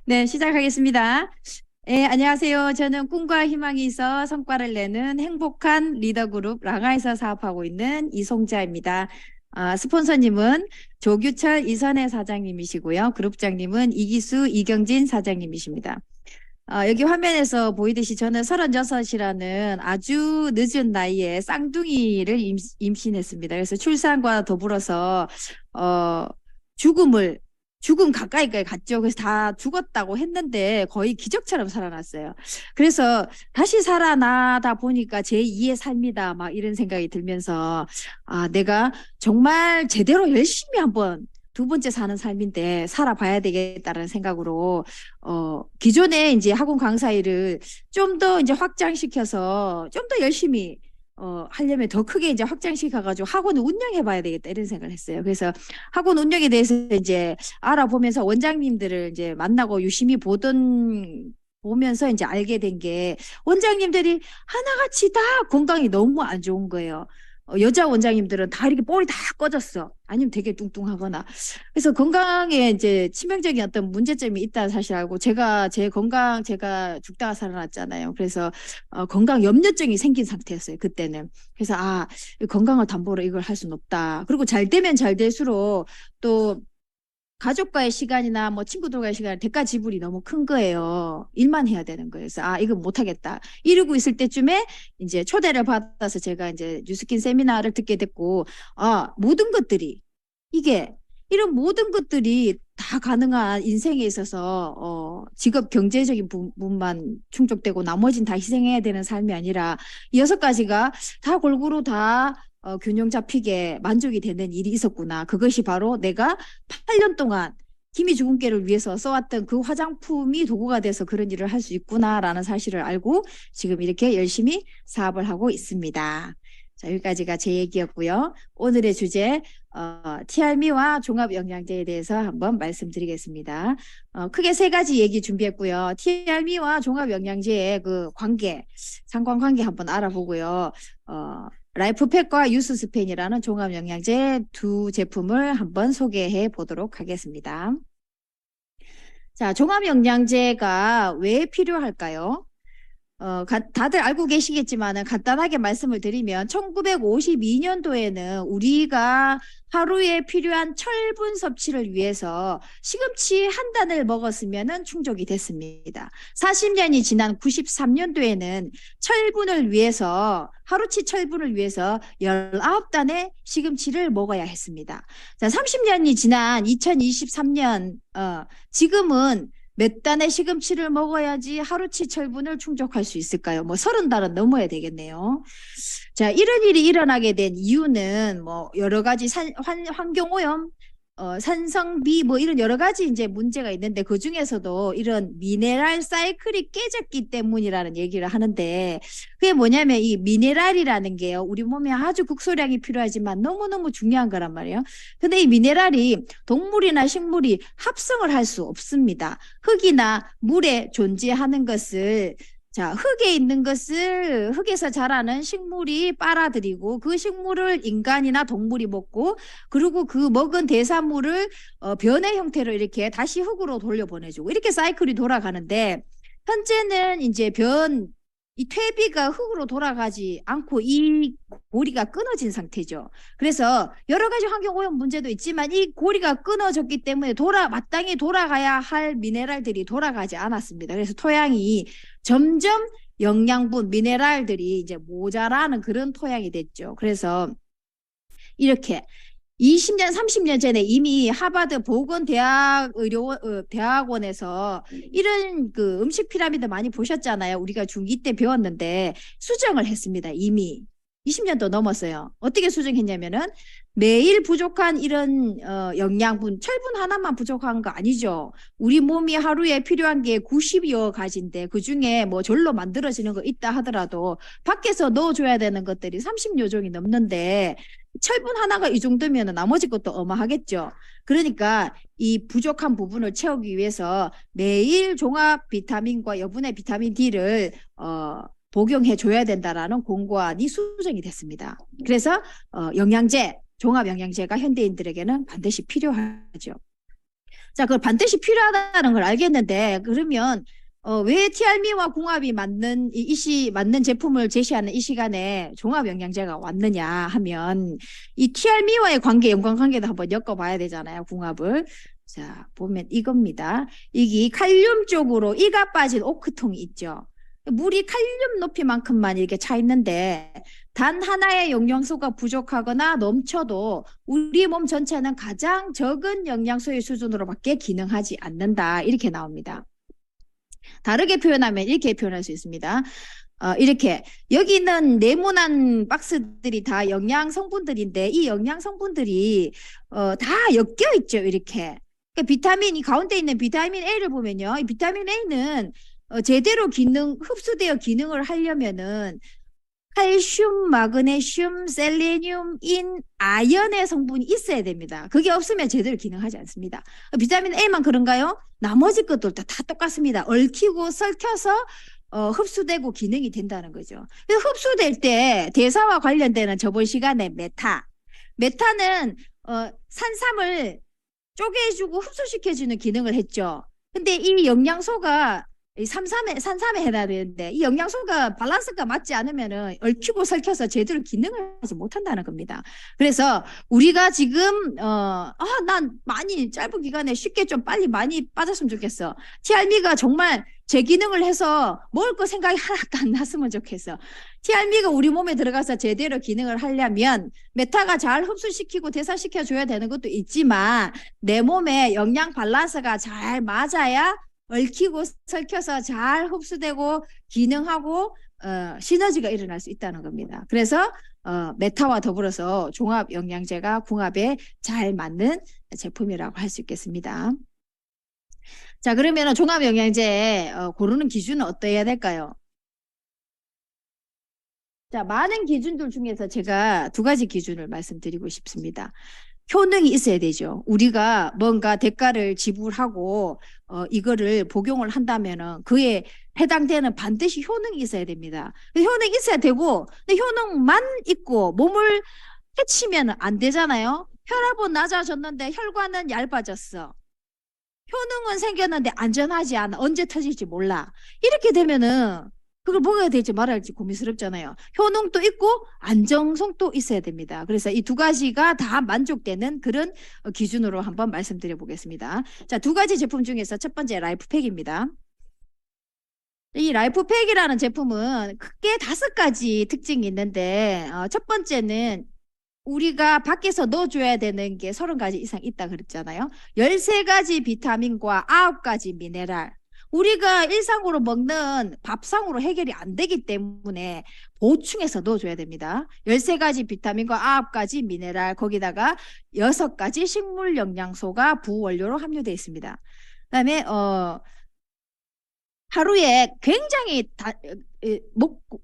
네, 시작하겠습니다. 네, 안녕하세요. 저는 꿈과 희망이 있어 성과를 내는 행복한 리더그룹 랑아에서 사업하고 있는 이송자입니다. 스폰서님은 조규철 이선혜 사장님이시고요. 그룹장님은 이기수 이경진 사장님이십니다. 여기 화면에서 보이듯이 저는 36이라는 아주 늦은 나이에 쌍둥이를 임신했습니다. 그래서 출산과 더불어서 어, 죽음을 죽음 가까이까지 갔죠. 그래서 다 죽었다고 했는데 거의 기적처럼 살아났어요. 그래서 다시 살아나다 보니까 제2의 삶이다 막 이런 생각이 들면서 내가 정말 제대로 열심히 한번 두 번째 사는 삶인데 살아봐야 되겠다는 생각으로 기존에 이제 학원 강사 일을 좀 더 이제 확장시켜서 좀 더 열심히 하려면 더 크게 이제 확장시켜가지고 학원을 운영해봐야 되겠다 이런 생각을 했어요. 그래서 학원 운영에 대해서 이제 알아보면서 원장님들을 이제 만나고 유심히 보면서 이제 알게 된 게 원장님들이 하나같이 다 건강이 너무 안 좋은 거예요. 여자 원장님들은 다 이렇게 볼이 다 꺼졌어. 아니면 되게 뚱뚱하거나. 그래서 건강에 이제 치명적인 어떤 문제점이 있다는 사실 알고 제 건강 제가 죽다가 살아났잖아요. 그래서 건강 염려증이 생긴 상태였어요. 그때는. 그래서 이 건강을 담보로 이걸 할 수는 없다. 그리고 잘 되면 잘 될수록 또 가족과의 시간이나 뭐 친구들과의 시간 대가 지불이 너무 큰 거예요. 일만 해야 되는 거예요. 그래서 이건 못하겠다. 이러고 있을 때쯤에 이제 초대를 받아서 제가 이제 뉴스킨 세미나를 듣게 됐고 모든 것들이 이게 이런 모든 것들이 다 가능한 인생에 있어서 직업 경제적인 부분만 충족되고 나머지는 다 희생해야 되는 삶이 아니라 이 6가지가 다 골고루 다 균형 잡히게 만족이 되는 일이 있었구나. 그것이 바로 내가 8년 동안 김이 죽은깨를 위해서 써왔던 그 화장품이 도구가 돼서 그런 일을 할 수 있구나라는 사실을 알고 지금 이렇게 열심히 사업을 하고 있습니다. 자, 여기까지가 제 얘기였고요. 오늘의 주제 TRM와 종합영양제에 대해서 한번 말씀드리겠습니다. 크게 3가지 얘기 준비했고요. TRM와 종합영양제의 그 상관관계 한번 알아보고요. 라이프팩과 유스스펜이라는 종합영양제 2 제품을 한번 소개해 보도록 하겠습니다. 자, 종합영양제가 왜 필요할까요? 다들 알고 계시겠지만 간단하게 말씀을 드리면 1952년도에는 우리가 하루에 필요한 철분 섭취를 위해서 시금치 한 단을 먹었으면 충족이 됐습니다. 40년이 지난 93년도에는 하루치 철분을 위해서 19단의 시금치를 먹어야 했습니다. 자, 30년이 지난 2023년 지금은 몇 단의 시금치를 먹어야지 하루치 철분을 충족할 수 있을까요? 뭐 30달은 넘어야 되겠네요. 자, 이런 일이 일어나게 된 이유는 뭐 여러 가지 환경오염, 산성비 뭐 이런 여러 가지 이제 문제가 있는데 그 중에서도 이런 미네랄 사이클이 깨졌기 때문이라는 얘기를 하는데 그게 뭐냐면 이 미네랄이라는 게요. 우리 몸에 아주 극소량이 필요하지만 너무너무 중요한 거란 말이에요. 근데 이 미네랄이 동물이나 식물이 합성을 할 수 없습니다. 흙이나 물에 존재하는 것을 자, 흙에 있는 것을 흙에서 자라는 식물이 빨아들이고 그 식물을 인간이나 동물이 먹고 그리고 그 먹은 대사물을 변의 형태로 이렇게 다시 흙으로 돌려보내주고 이렇게 사이클이 돌아가는데 현재는 이제 이 퇴비가 흙으로 돌아가지 않고 이 고리가 끊어진 상태죠. 그래서 여러 가지 환경오염 문제도 있지만 이 고리가 끊어졌기 때문에 마땅히 돌아가야 할 미네랄들이 돌아가지 않았습니다. 그래서 토양이 점점 영양분, 미네랄들이 이제 모자라는 그런 토양이 됐죠. 그래서 이렇게 20년, 30년 전에 이미 하버드 대학원에서 이런 그 음식 피라미드 많이 보셨잖아요. 우리가 중2 때 배웠는데 수정을 했습니다. 이미 20년도 넘었어요. 어떻게 수정했냐면은 매일 부족한 이런 영양분, 철분 하나만 부족한 거 아니죠. 우리 몸이 하루에 필요한 게 90여 가지인데 그중에 뭐 절로 만들어지는 거 있다 하더라도 밖에서 넣어줘야 되는 것들이 30여 종이 넘는데 철분 하나가 이 정도면 나머지 것도 어마하겠죠. 그러니까 이 부족한 부분을 채우기 위해서 매일 종합 비타민과 여분의 비타민 D를 복용해 줘야 된다라는 공고안이 수정이 됐습니다. 그래서 종합 영양제가 현대인들에게는 반드시 필요하죠. 자, 그걸 반드시 필요하다는 걸 알겠는데, 그러면, 왜 TRM와 궁합이 맞는 제품을 제시하는 이 시간에 종합영양제가 왔느냐 하면, 이 TRM와의 연관관계도 한번 엮어봐야 되잖아요, 궁합을. 자, 보면 이겁니다. 이게 칼륨 쪽으로 이가 빠진 오크통이 있죠. 물이 칼륨 높이만큼만 이렇게 차 있는데, 단 하나의 영양소가 부족하거나 넘쳐도 우리 몸 전체는 가장 적은 영양소의 수준으로밖에 기능하지 않는다. 이렇게 나옵니다. 다르게 표현하면 이렇게 표현할 수 있습니다. 이렇게 여기 있는 네모난 박스들이 다 영양 성분들인데 이 영양 성분들이 다 엮여 있죠. 이렇게. 그러니까 이 가운데 있는 비타민 A를 보면요. 이 비타민 A는 제대로 흡수되어 기능을 하려면은 칼슘, 마그네슘, 셀레늄, 아연의 성분이 있어야 됩니다. 그게 없으면 제대로 기능하지 않습니다. 비타민 A만 그런가요? 나머지 것들도 다 똑같습니다. 얽히고 섞여서 흡수되고 기능이 된다는 거죠. 흡수될 때 대사와 관련되는 저번 시간에 메타는 산삼을 쪼개주고 흡수시켜주는 기능을 했죠. 근데 이 영양소가 산삼에 해야 되는데 이 영양소가 밸런스가 맞지 않으면은 얽히고 설켜서 제대로 기능을 하지 못한다는 겁니다. 그래서 우리가 지금 난 많이 짧은 기간에 쉽게 좀 빨리 많이 빠졌으면 좋겠어. TRM가 정말 제 기능을 해서 먹을 거 생각이 하나도 안 났으면 좋겠어. TRM가 우리 몸에 들어가서 제대로 기능을 하려면 메타가 잘 흡수시키고 대사시켜 줘야 되는 것도 있지만 내 몸에 영양 밸런스가 잘 맞아야 얽히고 설켜서 잘 흡수되고 기능하고 시너지가 일어날 수 있다는 겁니다. 그래서 메타와 더불어서 종합 영양제가 궁합에 잘 맞는 제품이라고 할 수 있겠습니다. 자, 그러면 종합 영양제 고르는 기준은 어떠해야 될까요? 자, 많은 기준들 중에서 제가 두 가지 기준을 말씀드리고 싶습니다. 효능이 있어야 되죠. 우리가 뭔가 대가를 지불하고 이거를 복용을 한다면은 그에 해당되는 반드시 효능이 있어야 됩니다. 효능이 있어야 되고 근데 효능만 있고 몸을 해치면 안 되잖아요. 혈압은 낮아졌는데 혈관은 얇아졌어. 효능은 생겼는데 안전하지 않아. 언제 터질지 몰라. 이렇게 되면은 그걸 먹어야 될지 말아야 할지 고민스럽잖아요. 효능도 있고 안정성도 있어야 됩니다. 그래서 이 두 가지가 다 만족되는 그런 기준으로 한번 말씀드려 보겠습니다. 자, 두 가지 제품 중에서 첫 번째 라이프팩입니다. 이 라이프팩이라는 제품은 크게 5가지 특징이 있는데 첫 번째는 우리가 밖에서 넣어줘야 되는 게 30가지 이상 있다 그랬잖아요. 13가지 비타민과 9가지 미네랄. 우리가 일상으로 먹는 밥상으로 해결이 안 되기 때문에 보충해서 넣어줘야 됩니다. 13가지 비타민과 9가지 미네랄, 거기다가 6가지 식물 영양소가 부원료로 함유되어 있습니다. 그다음에 하루에 굉장히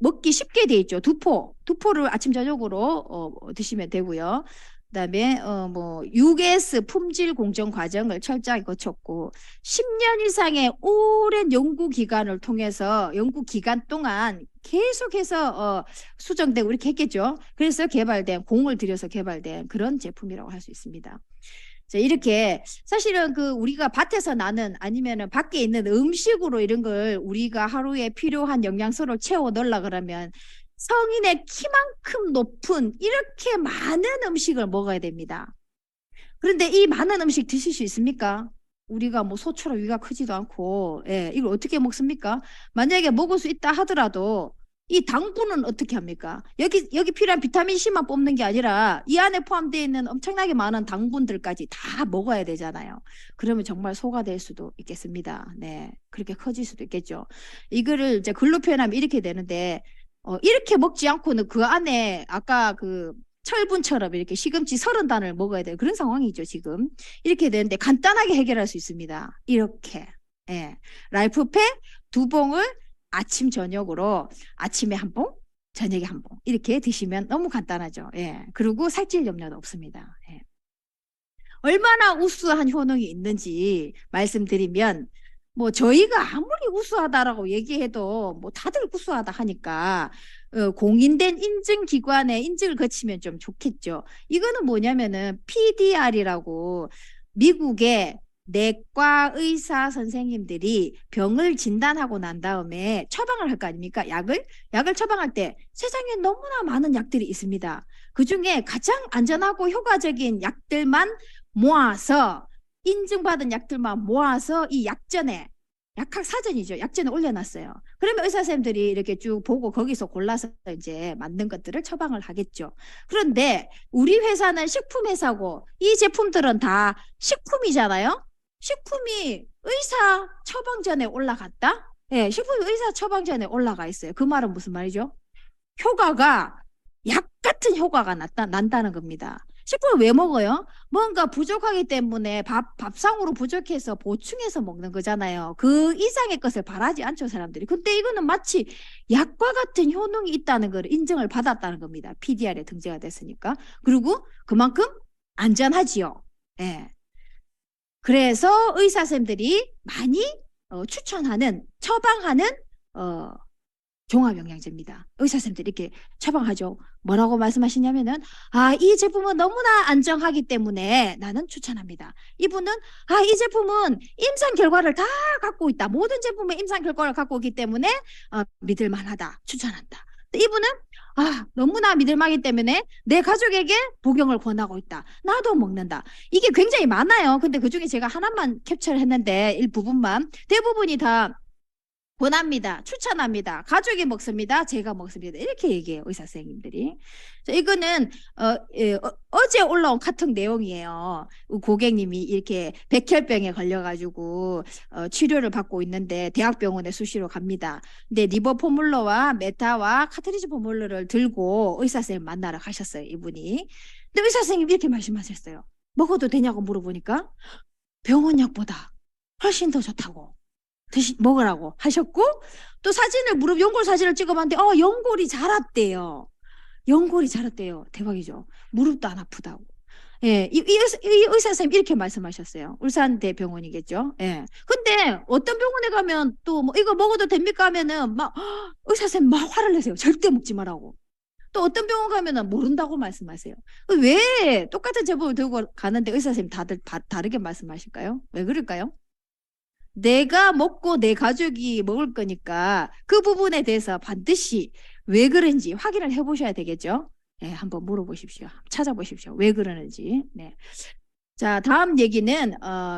먹기 쉽게 돼 있죠. 두포를 아침 저녁으로 드시면 되고요. 그다음에 뭐 6S 품질 공정 과정을 철저하게 거쳤고 10년 이상의 오랜 연구 기간을 통해서 연구 기간 동안 계속해서 수정되고 이렇게 했겠죠. 그래서 공을 들여서 개발된 그런 제품이라고 할 수 있습니다. 자, 이렇게 사실은 우리가 밭에서 나는 아니면은 밖에 있는 음식으로 이런 걸 우리가 하루에 필요한 영양소를 채워 넣으려 그러면 성인의 키만큼 높은 이렇게 많은 음식을 먹어야 됩니다. 그런데 이 많은 음식 드실 수 있습니까? 우리가 뭐 소처럼 위가 크지도 않고, 이걸 어떻게 먹습니까? 만약에 먹을 수 있다 하더라도 이 당분은 어떻게 합니까? 여기 필요한 비타민 C만 뽑는 게 아니라 이 안에 포함되어 있는 엄청나게 많은 당분들까지 다 먹어야 되잖아요. 그러면 정말 소가 될 수도 있겠습니다. 네, 그렇게 커질 수도 있겠죠. 이거를 이제 글로 표현하면 이렇게 되는데, 이렇게 먹지 않고는 그 안에 아까 철분처럼 이렇게 시금치 30단을 먹어야 되는 그런 상황이죠, 지금. 이렇게 되는데 간단하게 해결할 수 있습니다. 이렇게. 라이프팩 2봉을 아침 저녁으로 아침에 1봉, 저녁에 1봉 이렇게 드시면 너무 간단하죠. 그리고 살찔 염려도 없습니다. 얼마나 우수한 효능이 있는지 말씀드리면 뭐 저희가 아무리 우수하다라고 얘기해도 뭐 다들 우수하다 하니까 공인된 인증기관의 인증을 거치면 좀 좋겠죠. 이거는 뭐냐면은 PDR이라고 미국의 내과 의사 선생님들이 병을 진단하고 난 다음에 처방을 할 거 아닙니까? 약을 처방할 때 세상에 너무나 많은 약들이 있습니다. 그중에 가장 안전하고 효과적인 약들만 모아서 인증받은 약들만 모아서 이 약전에 약학 사전이죠. 약전에 올려놨어요. 그러면 의사 선생님들이 이렇게 쭉 보고 거기서 골라서 이제 맞는 것들을 처방을 하겠죠. 그런데 우리 회사는 식품회사고 이 제품들은 다 식품이잖아요. 식품이 의사 처방전에 올라갔다? 예, 식품이 의사 처방전에 올라가 있어요. 그 말은 무슨 말이죠? 효과가 약 같은 효과가 난다는 겁니다. 식품을 왜 먹어요? 뭔가 부족하기 때문에 밥상으로 부족해서 보충해서 먹는 거잖아요. 그 이상의 것을 바라지 않죠, 사람들이. 근데 이거는 마치 약과 같은 효능이 있다는 걸 인정을 받았다는 겁니다. PDR에 등재가 됐으니까. 그리고 그만큼 안전하지요. 예. 그래서 의사 선생님들이 많이 추천하는, 처방하는 종합영양제입니다. 의사 선생님들이 이렇게 처방하죠. 뭐라고 말씀하시냐면은 이 제품은 너무나 안정하기 때문에 나는 추천합니다. 이분은 이 제품은 임상 결과를 다 갖고 있다. 모든 제품의 임상 결과를 갖고 있기 때문에 믿을 만하다. 추천한다. 이분은 너무나 믿을만하기 때문에 내 가족에게 복용을 권하고 있다. 나도 먹는다. 이게 굉장히 많아요. 근데 그중에 제가 하나만 캡처를 했는데 일부분만. 대부분이 다 권합니다. 추천합니다. 가족이 먹습니다. 제가 먹습니다. 이렇게 얘기해요. 의사 선생님들이. 이거는 어제 올라온 카톡 내용이에요. 고객님이 이렇게 백혈병에 걸려가지고 치료를 받고 있는데 대학병원에 수시로 갑니다. 근데 리버 포뮬러와 메타와 카트리지 포뮬러를 들고 의사 선생님 만나러 가셨어요. 이분이. 근데 의사 선생님이 이렇게 말씀하셨어요. 먹어도 되냐고 물어보니까 병원 약보다 훨씬 더 좋다고. 먹으라고 하셨고 또 연골 사진을 찍어봤는데 연골이 자랐대요. 연골이 자랐대요. 대박이죠. 무릎도 안 아프다고. 예, 이 의사 선생님 이렇게 말씀하셨어요. 울산대병원이겠죠. 예. 근데 어떤 병원에 가면 또 뭐 이거 먹어도 됩니까 하면은 막 의사 선생님 막 화를 내세요. 절대 먹지 말라고. 또 어떤 병원 가면은 모른다고 말씀하세요. 왜 똑같은 제품을 들고 가는데 의사 선생님 다들 다르게 말씀하실까요? 왜 그럴까요? 내가 먹고 내 가족이 먹을 거니까 그 부분에 대해서 반드시 왜 그런지 확인을 해보셔야 되겠죠. 네, 한번 물어보십시오. 찾아보십시오. 왜 그러는지. 네. 자, 다음 얘기는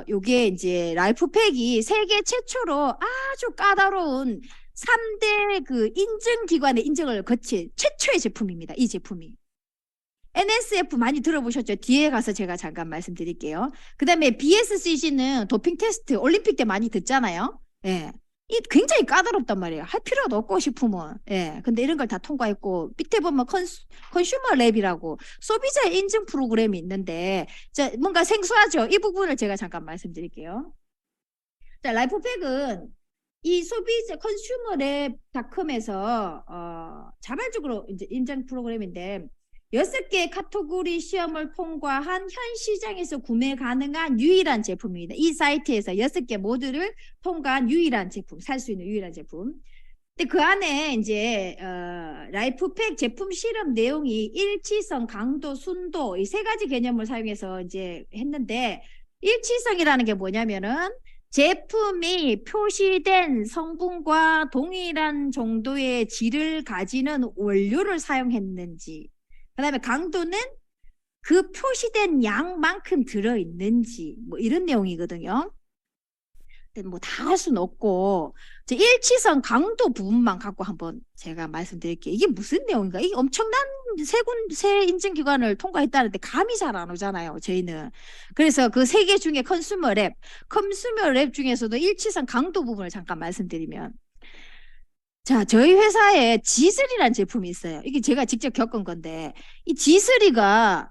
요게 이제 라이프팩이 세계 최초로 아주 까다로운 3대 그 인증기관의 인증을 거친 최초의 제품입니다. 이 제품이. NSF 많이 들어보셨죠? 뒤에 가서 제가 잠깐 말씀드릴게요. 그 다음에 BSCC는 도핑 테스트 올림픽 때 많이 듣잖아요. 예. 이 굉장히 까다롭단 말이에요. 할 필요도 없고 싶으면. 예. 근데 이런 걸 다 통과했고 밑에 보면 컨슈머 랩이라고 소비자 인증 프로그램이 있는데 뭔가 생소하죠? 이 부분을 제가 잠깐 말씀드릴게요. 자, 라이프팩은 이 소비자 컨슈머랩닷컴에서 자발적으로 이제 인증 프로그램인데 6개 카테고리 시험을 통과한 현 시장에서 구매 가능한 유일한 제품입니다. 이 사이트에서 6개 모두를 통과한 유일한 제품, 살 수 있는 유일한 제품. 근데 그 안에 이제 라이프팩 제품 실험 내용이 일치성, 강도, 순도 이 3가지 개념을 사용해서 이제 했는데 일치성이라는 게 뭐냐면은 제품이 표시된 성분과 동일한 정도의 질을 가지는 원료를 사용했는지 그 다음에 강도는 그 표시된 양만큼 들어있는지 뭐 이런 내용이거든요. 근데 뭐 다 할 수는 없고 일치성 강도 부분만 갖고 한번 제가 말씀드릴게요. 이게 무슨 내용인가? 이게 엄청난 세 인증기관을 통과했다는데 감이 잘 안 오잖아요. 저희는. 그래서 그 3개 중에 컨슈머랩 중에서도 일치성 강도 부분을 잠깐 말씀드리면 자, 저희 회사에 지슬이라는 제품이 있어요. 이게 제가 직접 겪은 건데 이 지슬이가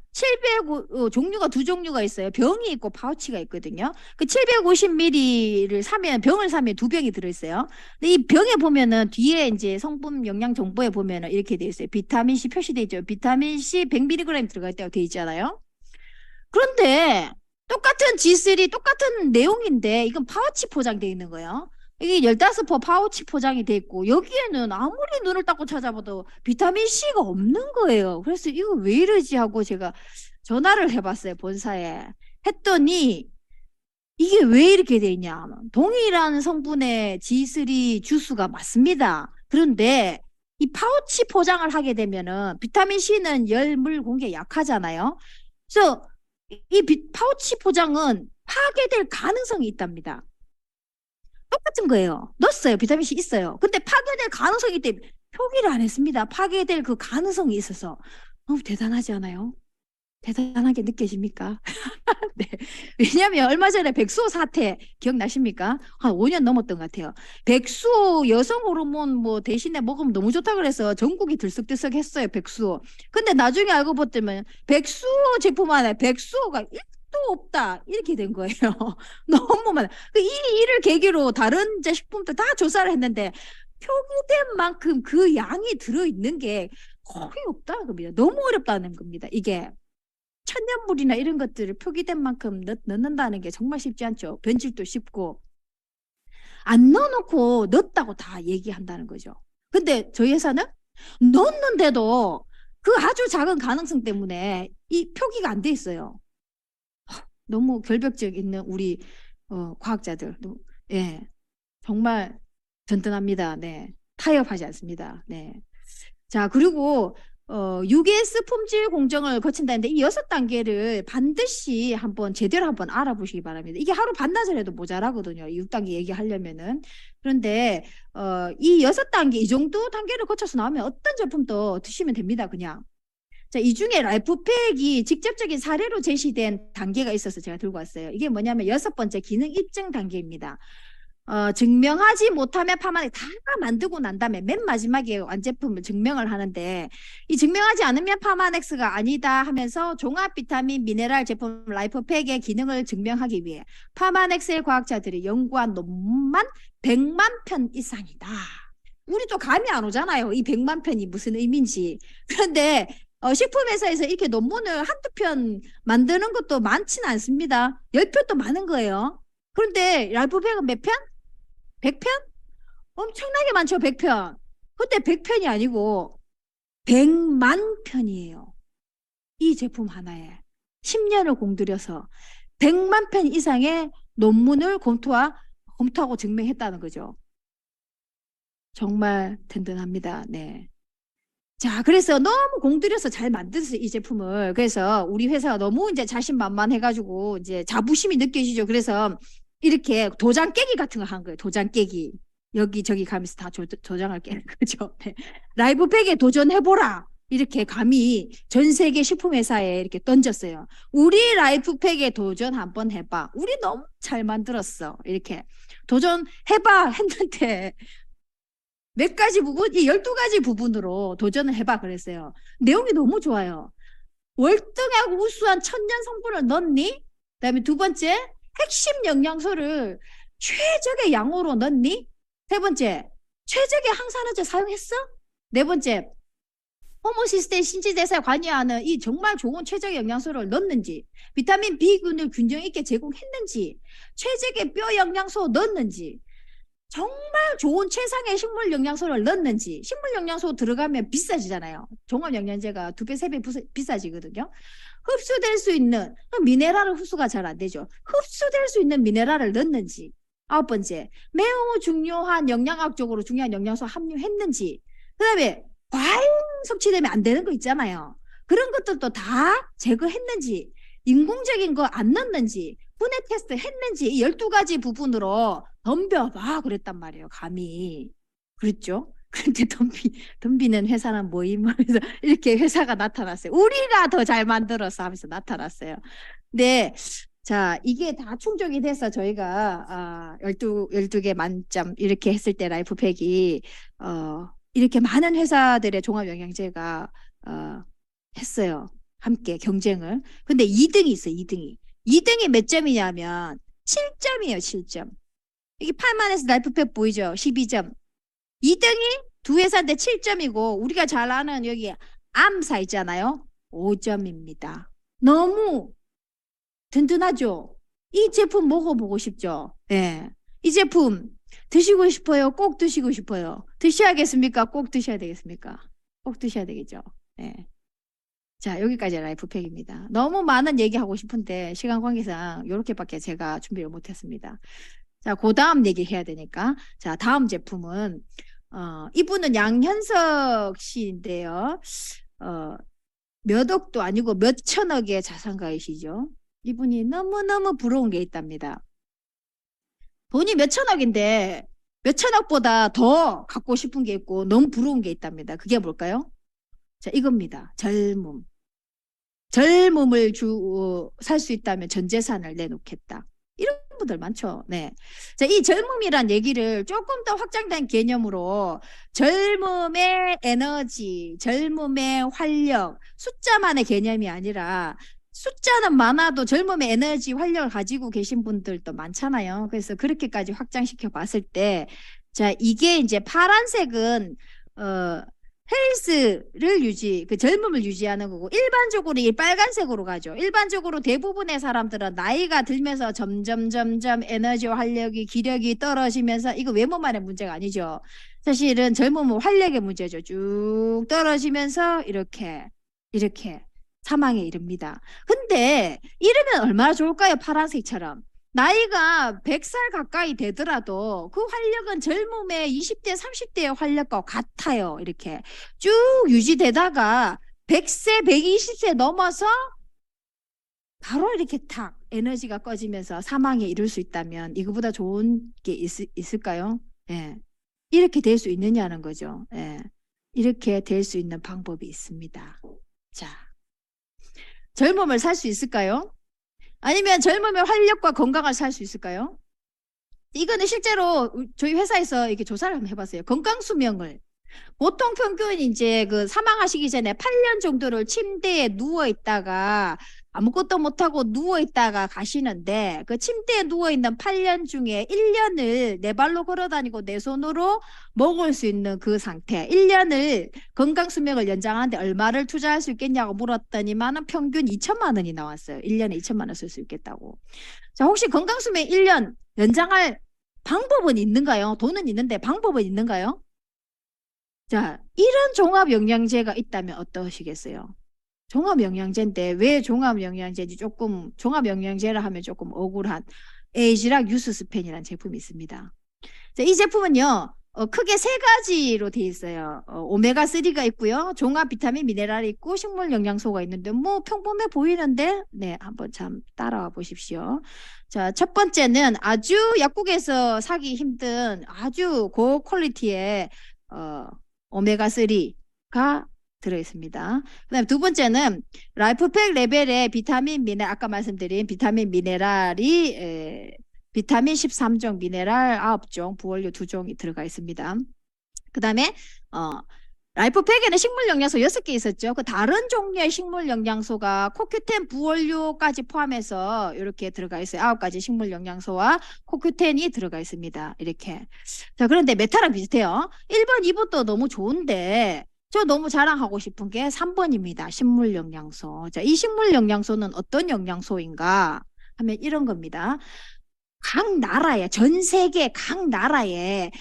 종류가 2종류가 있어요. 병이 있고 파우치가 있거든요. 그 750ml를 사면 병을 사면 2병이 들어있어요. 근데 이 병에 보면은 뒤에 이제 성분 영양 정보에 보면은 이렇게 돼 있어요. 비타민 C 표시돼 있죠. 비타민 C 100mg 들어가 있다고 돼 있잖아요. 그런데 똑같은 지슬이 똑같은 내용인데 이건 파우치 포장돼 있는 거예요. 이게 15포 파우치 포장이 돼 있고 여기에는 아무리 눈을 딱 찾아봐도 비타민 C가 없는 거예요. 그래서 이거 왜 이러지 하고 제가 전화를 해봤어요. 본사에. 했더니 이게 왜 이렇게 돼 있냐? 동일한 성분의 G3 주스가 맞습니다. 그런데 이 파우치 포장을 하게 되면은 비타민 C는 열물 공기에 약하잖아요. 그래서 이 파우치 포장은 파괴될 가능성이 있답니다. 똑같은 거예요. 넣었어요. 비타민 C 있어요. 근데 파괴될 가능성이 있기 때문에 표기를 안 했습니다. 파괴될 그 가능성이 있어서. 너무 대단하지 않아요? 대단하게 느껴집니까? 네. 왜냐하면 얼마 전에 백수호 사태 기억나십니까? 한 5년 넘었던 것 같아요. 백수호 여성 호르몬 뭐 대신에 먹으면 너무 좋다 그래서 전국이 들썩들썩 했어요. 백수호. 근데 나중에 알고 봤더니 백수호 제품 안에 백수호가 1도 없다. 이렇게 된 거예요. 너무 많아. 이 일을 계기로 다른 이제 식품들 다 조사를 했는데 표기된 만큼 그 양이 들어있는 게 거의 없다는 겁니다. 너무 어렵다는 겁니다. 이게. 천연물이나 이런 것들을 표기된 만큼 넣는다는 게 정말 쉽지 않죠. 변질도 쉽고. 안 넣어놓고 넣었다고 다 얘기한다는 거죠. 근데 저희 회사는 넣었는데도 그 아주 작은 가능성 때문에 이 표기가 안 돼 있어요. 너무 결벽증 있는 우리 과학자들. 예, 정말 든든합니다. 네, 타협하지 않습니다. 네. 자, 그리고 UGS 품질 공정을 거친다는데 이 6단계를 반드시 한번 제대로 한번 알아보시기 바랍니다. 이게 하루 반나절 해도 모자라거든요. 6단계 얘기하려면은. 그런데 이 6단계 이 정도 단계를 거쳐서 나오면 어떤 제품도 드시면 됩니다. 그냥. 자, 이 중에 라이프팩이 직접적인 사례로 제시된 단계가 있어서 제가 들고 왔어요. 이게 뭐냐면 6번째 기능 입증 단계입니다. 증명하지 못하면 파마넥 다 만들고 난 다음에 맨 마지막에 완제품을 증명을 하는데 이 증명하지 않으면 파마넥스가 아니다 하면서 종합 비타민 미네랄 제품 라이프팩의 기능을 증명하기 위해 파마넥스의 과학자들이 연구한 논문만 100만 편 이상이다. 우리 또 감이 안 오잖아요. 이 100만 편이 무슨 의미인지. 그런데 식품회사에서 이렇게 논문을 한두 편 만드는 것도 많지는 않습니다. 10편도 많은 거예요. 그런데 라이프팩은 몇 편? 100편? 엄청나게 많죠, 100편. 근데 100편이 아니고 100만 편이에요. 이 제품 하나에 10년을 공들여서 100만 편 이상의 논문을 검토하고 증명했다는 거죠. 정말 든든합니다. 네. 자, 그래서 너무 공들여서 잘 만들었어요, 이 제품을. 그래서 우리 회사가 너무 이제 자신만만해가지고 이제 자부심이 느껴지죠. 그래서 이렇게 도장 깨기 같은 거 한 거예요. 도장 깨기. 여기저기 가면서 다 도장을 깨는 거죠. 네. 라이브팩에 도전해보라. 이렇게 감히 전 세계 식품회사에 이렇게 던졌어요. 우리 라이프팩에 도전 한번 해봐. 우리 너무 잘 만들었어. 이렇게 도전해봐 했는데 몇 가지 부분, 이 12가지 부분으로 도전을 해봐 그랬어요. 내용이 너무 좋아요. 월등하고 우수한 천연 성분을 넣니? 그다음에 두 번째, 핵심 영양소를 최적의 양으로 넣니? 세 번째, 최적의 항산화제 사용했어? 네 번째, 호모시스테인 신진대사에 관여하는 이 정말 좋은 최적의 영양소를 넣는지, 비타민 B군을 균형 있게 제공했는지, 최적의 뼈 영양소 넣는지, 정말 좋은 최상의 식물 영양소를 넣는지. 식물 영양소 들어가면 비싸지잖아요. 종합 영양제가 2배, 3배 비싸지거든요. 흡수될 수 있는 미네랄 흡수가 잘 안 되죠. 흡수될 수 있는 미네랄을 넣는지. 9번째, 매우 중요한 영양학적으로 중요한 영양소 함유했는지. 그다음에 과잉 섭취되면 안 되는 거 있잖아요. 그런 것들도 다 제거했는지, 인공적인 거 안 넣는지, 분해 테스트 했는지 이 12가지 부분으로 덤벼봐 그랬단 말이에요. 감히. 그랬죠? 그런데 덤비는 회사는 모임 하면서 이렇게 회사가 나타났어요. 우리가 더 잘 만들어서 하면서 나타났어요. 네. 자, 이게 다 충족이 돼서 저희가 12개 만점 이렇게 했을 때 라이프팩이 이렇게 많은 회사들의 종합영양제가 했어요. 함께 경쟁을. 근데 2등이 있어요. 2등이. 2등이 몇 점이냐면 7점이에요. 7점. 이게 8만에서 라이프팩 보이죠? 12점. 2등이 두 회사인데 7점이고 우리가 잘 아는 여기 암사 있잖아요. 5점입니다. 너무 든든하죠? 이 제품 먹어보고 싶죠? 네. 이 제품 드시고 싶어요? 꼭 드시고 싶어요? 드셔야겠습니까? 꼭 드셔야 되겠습니까? 꼭 드셔야 되겠죠? 네. 자, 여기까지 라이프팩입니다. 너무 많은 얘기하고 싶은데 시간 관계상 이렇게밖에 제가 준비를 못했습니다. 자, 그 다음 얘기해야 되니까. 자, 다음 제품은 이분은 양현석 씨인데요. 몇 억도 아니고 몇 천억의 자산가이시죠. 이분이 너무너무 부러운 게 있답니다. 돈이 몇 천억인데 몇 천억보다 더 갖고 싶은 게 있고 너무 부러운 게 있답니다. 그게 뭘까요? 자, 이겁니다. 젊음. 젊음을 살 수 있다면 전 재산을 내놓겠다. 이런 분들 많죠. 네. 자, 이 젊음이란 얘기를 조금 더 확장된 개념으로 젊음의 에너지, 젊음의 활력, 숫자만의 개념이 아니라 숫자는 많아도 젊음의 에너지, 활력을 가지고 계신 분들도 많잖아요. 그래서 그렇게까지 확장시켜 봤을 때, 자, 이게 이제 파란색은, 헬스를 그 젊음을 유지하는 거고, 일반적으로 이 빨간색으로 가죠. 일반적으로 대부분의 사람들은 나이가 들면서 점점 에너지와 활력이, 기력이 떨어지면서, 이거 외모만의 문제가 아니죠. 사실은 젊음은 활력의 문제죠. 쭉 떨어지면서 이렇게 사망에 이릅니다. 근데 이러면 얼마나 좋을까요? 파란색처럼. 나이가 100살 가까이 되더라도 그 활력은 젊음의 20대, 30대의 활력과 같아요. 이렇게 쭉 유지되다가 100세, 120세 넘어서 바로 이렇게 탁 에너지가 꺼지면서 사망에 이를 수 있다면 이거보다 좋은 게 있을까요? 예. 이렇게 될 수 있느냐는 거죠. 예. 이렇게 될 수 있는 방법이 있습니다. 자, 젊음을 살 수 있을까요? 아니면 젊음의 활력과 건강을 살 수 있을까요? 이거는 실제로 저희 회사에서 이렇게 조사를 한번 해봤어요. 건강 수명을. 보통 평균 이제 그 사망하시기 전에 8년 정도를 침대에 누워 있다가 아무것도 못하고 누워 있다가 가시는데 그 침대에 누워 있는 8년 중에 1년을 내 발로 걸어 다니고 내 손으로 먹을 수 있는 그 상태 1년을 건강 수명을 연장하는데 얼마를 투자할 수 있겠냐고 물었더니만은 평균 2천만 원이 나왔어요. 1년에 2천만 원 쓸 수 있겠다고. 자, 혹시 건강 수명 1년 연장할 방법은 있는가요? 돈은 있는데 방법은 있는가요? 자, 이런 종합영양제가 있다면 어떠시겠어요? 종합영양제인데 왜 종합영양제인지 조금 종합영양제라 하면 조금 억울한 에이지락 유스스펜이라는 제품이 있습니다. 자, 이 제품은요. 크게 세 가지로 되어 있어요. 오메가3가 있고요. 종합 비타민 미네랄이 있고 식물 영양소가 있는데 뭐 평범해 보이는데 네, 한번 참 따라와 보십시오. 자, 첫 번째는 아주 약국에서 사기 힘든 아주 고퀄리티의 오메가3가 들어있습니다. 그다음에 두 번째는 라이프팩 레벨의 비타민 미네랄 아까 말씀드린 비타민 미네랄이 비타민 13종, 미네랄 9종, 부원료 2종이 들어가 있습니다. 그 다음에 라이프팩에는 식물 영양소 6개 있었죠. 그 다른 종류의 식물 영양소가 코큐텐, 부원료까지 포함해서 이렇게 들어가 있어요. 9가지 식물 영양소와 코큐텐이 들어가 있습니다. 이렇게. 자, 그런데 메타랑 비슷해요. 1번, 2번도 너무 좋은데 저 너무 자랑하고 싶은 게 3번입니다. 식물 영양소. 자, 이 식물 영양소는 어떤 영양소인가 하면 이런 겁니다. 각 나라에 전 세계 각 나라에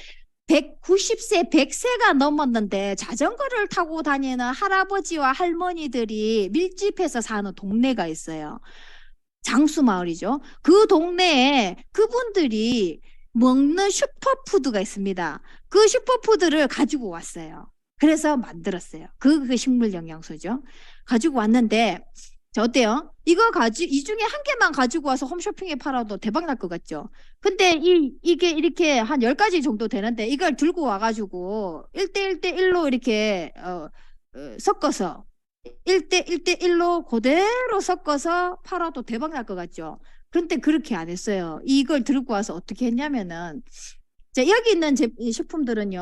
190세, 100세가 넘었는데 자전거를 타고 다니는 할아버지와 할머니들이 밀집해서 사는 동네가 있어요. 장수마을이죠. 그 동네에 그분들이 먹는 슈퍼푸드가 있습니다. 그 슈퍼푸드를 가지고 왔어요. 그래서 만들었어요. 그 식물 영양소죠. 가지고 왔는데 자, 어때요? 이 중에 한 개만 가지고 와서 홈쇼핑에 팔아도 대박 날 것 같죠? 근데 이게 이렇게 한 10가지 정도 되는데 이걸 들고 와가지고 1대1대1로 이렇게, 섞어서 1대1대1로 그대로 섞어서 팔아도 대박 날 것 같죠? 그런데 그렇게 안 했어요. 이걸 들고 와서 어떻게 했냐면은 자, 여기 있는 식품들은요,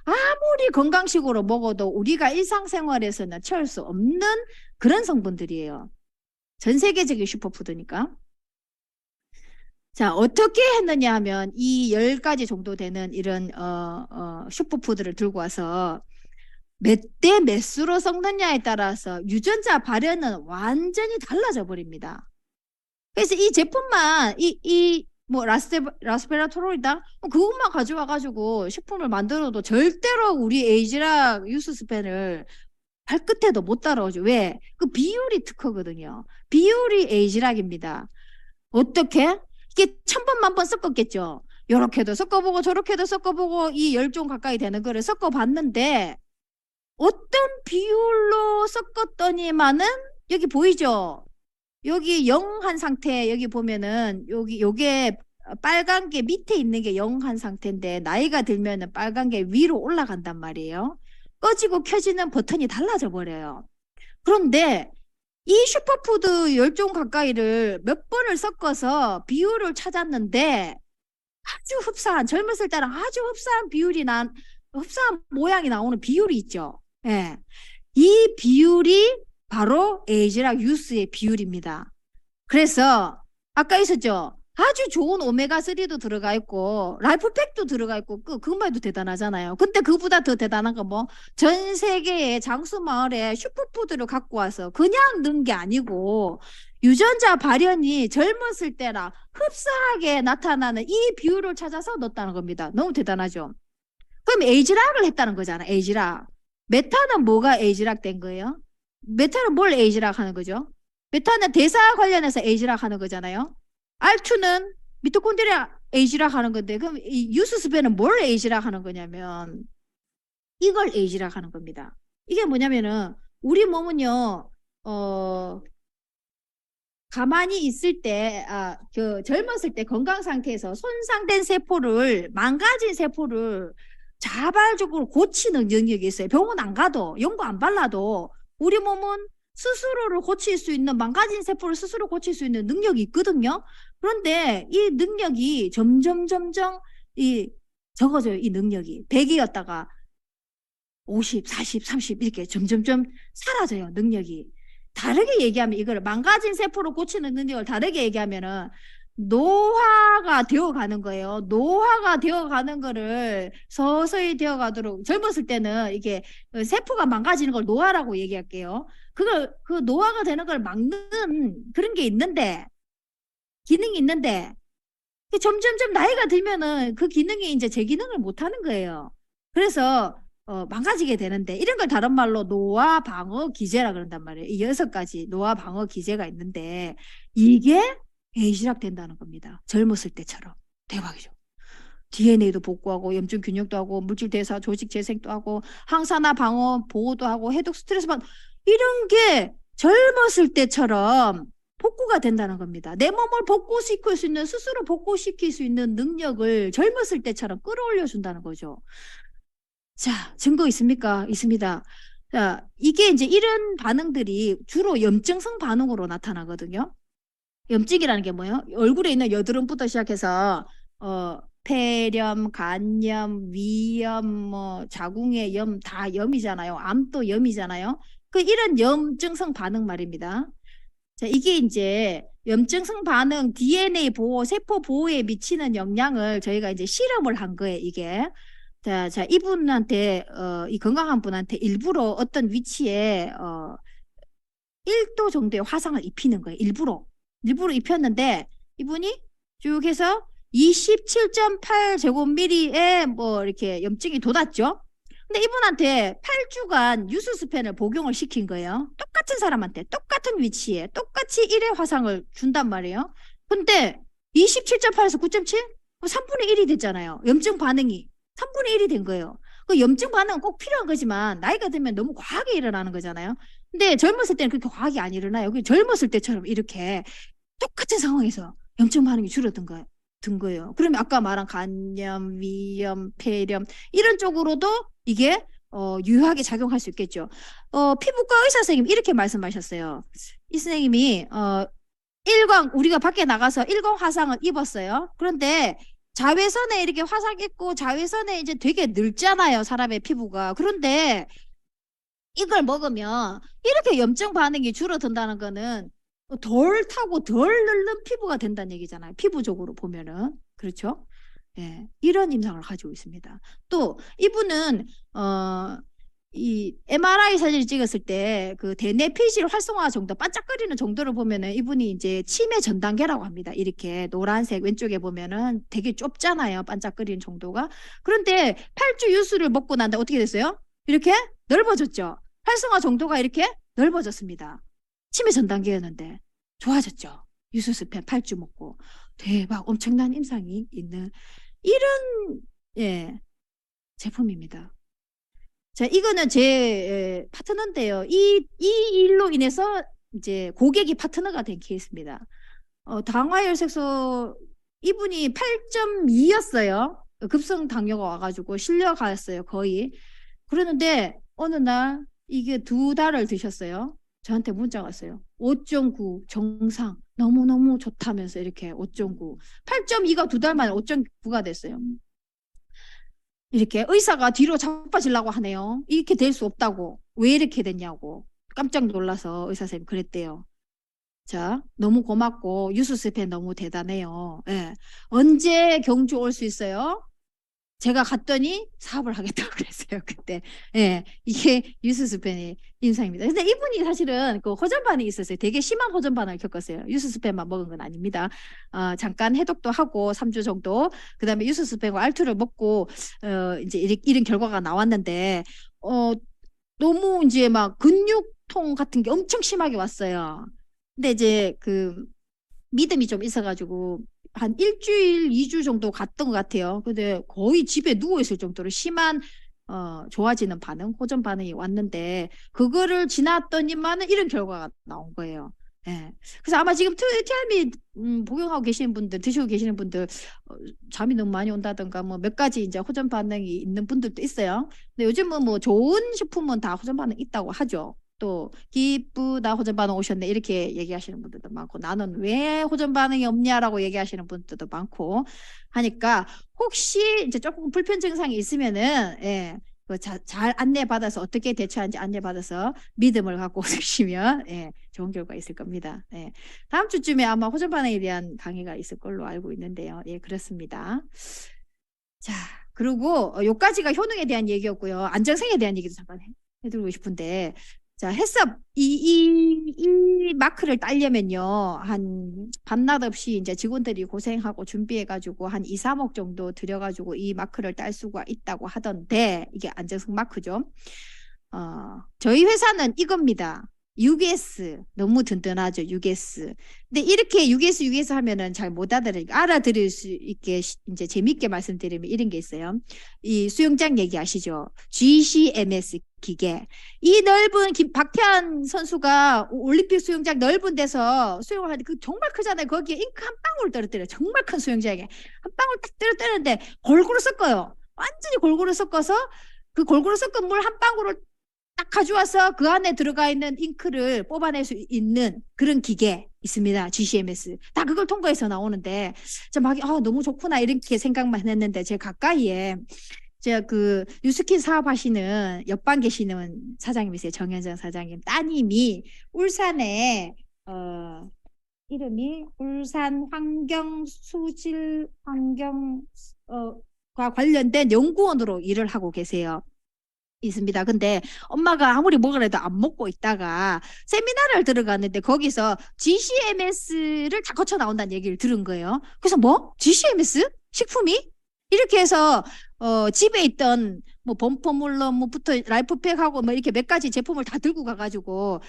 아무리 건강식으로 먹어도 우리가 일상생활에서는 채울 수 없는 그런 성분들이에요. 전 세계적인 슈퍼푸드니까. 자, 어떻게 했느냐 하면 이 10가지 정도 되는 이런 슈퍼푸드를 들고 와서 몇 대 몇 수로 섞느냐에 따라서 유전자 발현은 완전히 달라져 버립니다. 그래서 이 제품만 뭐 라스베라토롤이다 그것만 가져와 가지고 식품을 만들어도 절대로 우리 에이지락 유스스펜을 발끝에도 못 따라오죠. 왜? 그 비율이 특허거든요. 비율이 에이지락입니다. 어떻게? 이게 천 번, 만 번 섞었겠죠. 요렇게도 섞어보고 저렇게도 섞어보고 이 10종 가까이 되는 거를 섞어봤는데 어떤 비율로 섞었더니만은 여기 보이죠? 여기 0한 상태 여기 보면은 여기 요게 빨간 게 밑에 있는 게 0한 상태인데 나이가 들면은 빨간 게 위로 올라간단 말이에요. 꺼지고 켜지는 버튼이 달라져 버려요. 그런데 이 슈퍼푸드 10종 가까이를 몇 번을 섞어서 비율을 찾았는데 아주 흡사한 젊었을 때랑 아주 흡사한 흡사한 모양이 나오는 비율이 있죠. 예. 이 비율이 바로 에이지락 유스의 비율입니다. 그래서 아까 있었죠. 아주 좋은 오메가3도 들어가 있고 라이프팩도 들어가 있고 그것만 해도 대단하잖아요. 근데 그보다 더 대단한 건 뭐 전 세계의 장수 마을에 슈퍼푸드를 갖고 와서 그냥 넣은 게 아니고 유전자 발현이 젊었을 때랑 흡사하게 나타나는 이 비율을 찾아서 넣었다는 겁니다. 너무 대단하죠. 그럼 에이지락을 했다는 거잖아. 에이지락. 메타는 뭐가 에이지락 된 거예요? 메타는 뭘 에이지락 하는 거죠? 메타는 대사 관련해서 에이지락 하는 거잖아요. R2는 미토콘드리아 에이지락 하는 건데 그럼 이 유스스페는 뭘 에이지락 하는 거냐면 이걸 에이지락 하는 겁니다. 이게 뭐냐면은 우리 몸은요 가만히 있을 때, 젊었을 때 건강 상태에서 손상된 세포를, 망가진 세포를 자발적으로 고치는 영역이 있어요. 병원 안 가도, 연고 안 발라도 우리 몸은 스스로를 고칠 수 있는, 망가진 세포를 스스로 고칠 수 있는 능력이 있거든요. 그런데 이 능력이 점점 적어져요. 이 능력이. 100이었다가 50, 40, 30 이렇게 점점점 사라져요. 능력이. 다르게 얘기하면 이걸 망가진 세포로 고치는 능력을 다르게 얘기하면은 노화가 되어 가는 거예요. 노화가 되어 가는 거를 서서히 되어 가도록 젊었을 때는 이게 세포가 망가지는 걸 노화라고 얘기할게요. 그 노화가 되는 걸 막는 그런 게 있는데 기능이 있는데 점점점 나이가 들면은 그 기능이 이제 제 기능을 못 하는 거예요. 그래서 망가지게 되는데 이런 걸 다른 말로 노화 방어 기제라 그런단 말이에요. 이 6가지 노화 방어 기제가 있는데 이게 에이지락 된다는 겁니다. 젊었을 때처럼. 대박이죠. DNA도 복구하고 염증 균형도 하고 물질 대사 조직 재생도 하고 항산화 방어 보호도 하고 해독 스트레스 이런 게 젊었을 때처럼 복구가 된다는 겁니다. 내 몸을 복구시킬 수 있는 스스로 복구시킬 수 있는 능력을 젊었을 때처럼 끌어올려 준다는 거죠. 자, 증거 있습니까? 있습니다. 자, 이게 이제 이런 반응들이 주로 염증성 반응으로 나타나거든요. 염증이라는 게 뭐예요? 얼굴에 있는 여드름부터 시작해서 폐렴, 간염, 위염, 뭐 자궁의 염 다 염이잖아요. 암도 염이잖아요. 이런 염증성 반응 말입니다. 자, 이게 이제 염증성 반응 DNA 보호, 세포 보호에 미치는 영향을 저희가 이제 실험을 한 거예요, 이게. 자, 이분한테, 이 건강한 분한테 일부러 어떤 위치에, 1도 정도의 화상을 입히는 거예요. 일부러 입혔는데, 이분이 쭉 해서 27.8제곱미리에 뭐 이렇게 염증이 돋았죠. 근데 이분한테 8주간 유수스펜을 복용을 시킨 거예요. 똑같은 사람한테, 똑같은 위치에, 똑같이 1의 화상을 준단 말이에요. 근데 27.8에서 9.7? 3분의 1이 됐잖아요. 염증 반응이. 3분의 1이 된 거예요. 그 염증 반응은 꼭 필요한 거지만 나이가 들면 너무 과하게 일어나는 거잖아요. 근데 젊었을 때는 그렇게 과하게 안 일어나요. 젊었을 때처럼 이렇게 똑같은 상황에서 염증 반응이 줄어든 거예요. 그러면 아까 말한 간염, 위염, 폐렴 이런 쪽으로도 이게 유효하게 작용할 수 있겠죠. 피부과 의사 선생님 이렇게 말씀하셨어요. 이 선생님이 일광 우리가 밖에 나가서 일광 화상을 입었어요. 그런데 자외선에 이렇게 화상 입고 자외선에 이제 되게 늙잖아요. 사람의 피부가. 그런데 이걸 먹으면 이렇게 염증 반응이 줄어든다는 거는 덜 타고 덜 늙는 피부가 된다는 얘기잖아요. 피부적으로 보면은. 그렇죠? 예, 이런 임상을 가지고 있습니다. 또 이분은 이 MRI 사진을 찍었을 때 그 대뇌 피질 활성화 정도 반짝거리는 정도를 보면은 이분이 이제 치매 전 단계라고 합니다. 이렇게 노란색 왼쪽에 보면은 되게 좁잖아요. 반짝거리는 정도가. 그런데 8주 유수를 먹고 난다 어떻게 됐어요? 이렇게 넓어졌죠. 활성화 정도가 이렇게 넓어졌습니다. 치매 전 단계였는데 좋아졌죠. 유수스펜 8주 먹고 대박 엄청난 임상이 있는 이런 예, 제품입니다. 자, 이거는 제 파트너인데요. 이 일로 인해서 이제 고객이 파트너가 된 케이스입니다. 당화혈색소 이분이 8.2였어요. 급성 당뇨가 와가지고 실려갔어요, 거의. 그러는데 어느 날 이게 2달을 드셨어요. 저한테 문자가 왔어요. 5.9 정상 너무너무 좋다면서 이렇게 5.9 8.2가 2달 만에 5.9가 됐어요. 이렇게 의사가 뒤로 자빠지려고 하네요. 이렇게 될 수 없다고. 왜 이렇게 됐냐고. 깜짝 놀라서 의사 선생님 그랬대요. 자, 너무 고맙고 유수스펜 너무 대단해요. 예. 언제 경주 올 수 있어요? 제가 갔더니 사업을 하겠다고 그랬어요, 그때. 예, 이게 유수스펜의 인상입니다. 근데 이분이 사실은 그 호전 반응이 있었어요. 되게 심한 호전 반응을 겪었어요. 유수스펜만 먹은 건 아닙니다. 잠깐 해독도 하고 3주 정도, 그 다음에 유수스펜과 알투를 먹고, 이제 이런 결과가 나왔는데, 너무 이제 막 근육통 같은 게 엄청 심하게 왔어요. 근데 이제 그 믿음이 좀 있어가지고 한 일주일, 2주 정도 갔던 것 같아요. 근데 거의 집에 누워있을 정도로 심한 좋아지는 반응, 호전 반응이 왔는데 그거를 지났더니만은 이런 결과가 나온 거예요. 예. 그래서 아마 지금 TRM이 복용하고 계시는 분들, 드시고 계시는 분들 잠이 너무 많이 온다든가 뭐 몇 가지 이제 호전 반응이 있는 분들도 있어요. 근데 요즘은 뭐 좋은 식품은 다 호전 반응 있다고 하죠. 또 기쁘다 호전 반응 오셨네 이렇게 얘기하시는 분들도 많고 나는 왜 호전 반응이 없냐라고 얘기하시는 분들도 많고 하니까 혹시 이제 조금 불편 증상이 있으면은 예, 잘 안내 받아서 어떻게 대처하는지 안내 받아서 믿음을 갖고 오시면 예, 좋은 결과 있을 겁니다. 예. 다음 주쯤에 아마 호전 반응에 대한 강의가 있을 걸로 알고 있는데요. 예, 그렇습니다. 자, 그리고 요까지가 효능에 대한 얘기였고요. 안정성에 대한 얘기도 잠깐 해드리고 싶은데 자, 햇섭 이 마크를 따려면요. 한 밤낮 없이 이제 직원들이 고생하고 준비해가지고 한 2, 3억 정도 들여가지고 이 마크를 딸 수가 있다고 하던데 이게 안정성 마크죠. 저희 회사는 이겁니다. UGS 너무 든든하죠. UGS. 근데 이렇게 UGS 하면은 잘 못 알아들을 수 있게 이제 재밌게 말씀드리면 이런 게 있어요. 이 수영장 얘기 아시죠? GCMS 기계. 이 넓은 박태환 선수가 올림픽 수영장 넓은 데서 수영을 하는데 그 정말 크잖아요. 거기에 잉크 한 방울 떨어뜨려요. 정말 큰 수영장에 한 방울 딱 떨어뜨리는데 골고루 섞어요. 완전히 골고루 섞어서 그 골고루 섞은 물 한 방울을 딱 가져와서 그 안에 들어가 있는 잉크를 뽑아낼 수 있는 그런 기계 있습니다. GCMS. 다 그걸 통과해서 나오는데, 너무 좋구나, 이렇게 생각만 했는데, 제 가까이에, 제가 그, 뉴스킨 사업하시는, 옆방 계시는 사장님이세요. 정현정 사장님. 따님이 울산에, 이름이 울산 과 관련된 연구원으로 일을 하고 계세요. 있습니다. 근데 엄마가 아무리 먹으래도 안 먹고 있다가 세미나를 들어갔는데 거기서 GCMS를 다 거쳐 나온다는 얘기를 들은 거예요. 그래서 뭐? GCMS? 식품이? 이렇게 해서 집에 있던 뭐 범퍼물러 뭐부터 라이프팩하고 뭐 이렇게 몇 가지 제품을 다 들고 가가지고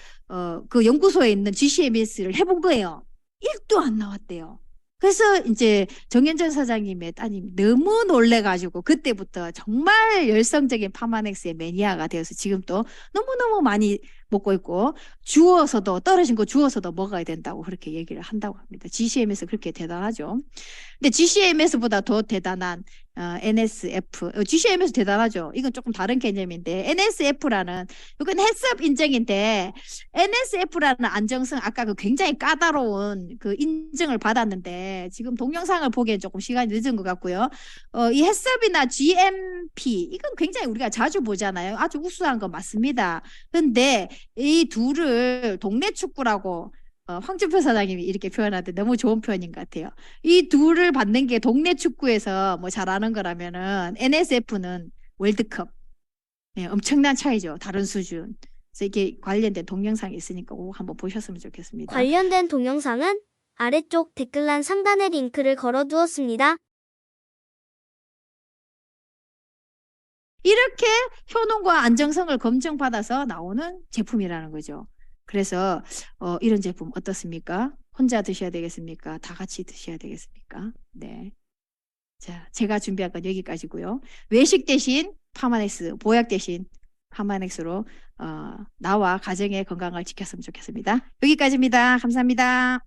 그 연구소에 있는 GCMS를 해본 거예요. 1도 안 나왔대요. 그래서 이제 정현전 사장님의 따님이 너무 놀래가지고 그때부터 정말 열성적인 파마넥스의 매니아가 되어서 지금 또 너무너무 많이 먹고 있고 주워서도 떨어진 거 주워서도 먹어야 된다고 그렇게 얘기를 한다고 합니다. GCMS 그렇게 대단하죠. 근데 GCMS보다 더 대단한 NSF, GCMS 대단하죠. 이건 조금 다른 개념인데 NSF라는 이건 햇섭 인증인데 NSF라는 안정성 아까 그 굉장히 까다로운 그 인증을 받았는데 지금 동영상을 보기엔 조금 시간이 늦은 것 같고요. 이 햇섭이나 GMP 이건 굉장히 우리가 자주 보잖아요. 아주 우수한 거 맞습니다. 근데 이 둘을 동네 축구라고 황준표 사장님이 이렇게 표현하는데 너무 좋은 표현인 것 같아요. 이 둘을 받는 게 동네 축구에서 뭐 잘하는 거라면은 NSF는 월드컵. 네, 엄청난 차이죠. 다른 수준. 그래서 이게 관련된 동영상이 있으니까 꼭 한번 보셨으면 좋겠습니다. 관련된 동영상은 아래쪽 댓글란 상단에 링크를 걸어두었습니다. 이렇게 효능과 안정성을 검증받아서 나오는 제품이라는 거죠. 그래서 이런 제품 어떻습니까? 혼자 드셔야 되겠습니까? 다 같이 드셔야 되겠습니까? 네. 자, 제가 준비한 건 여기까지고요. 외식 대신 파마넥스, 보약 대신 파마넥스로 나와 가정의 건강을 지켰으면 좋겠습니다. 여기까지입니다. 감사합니다.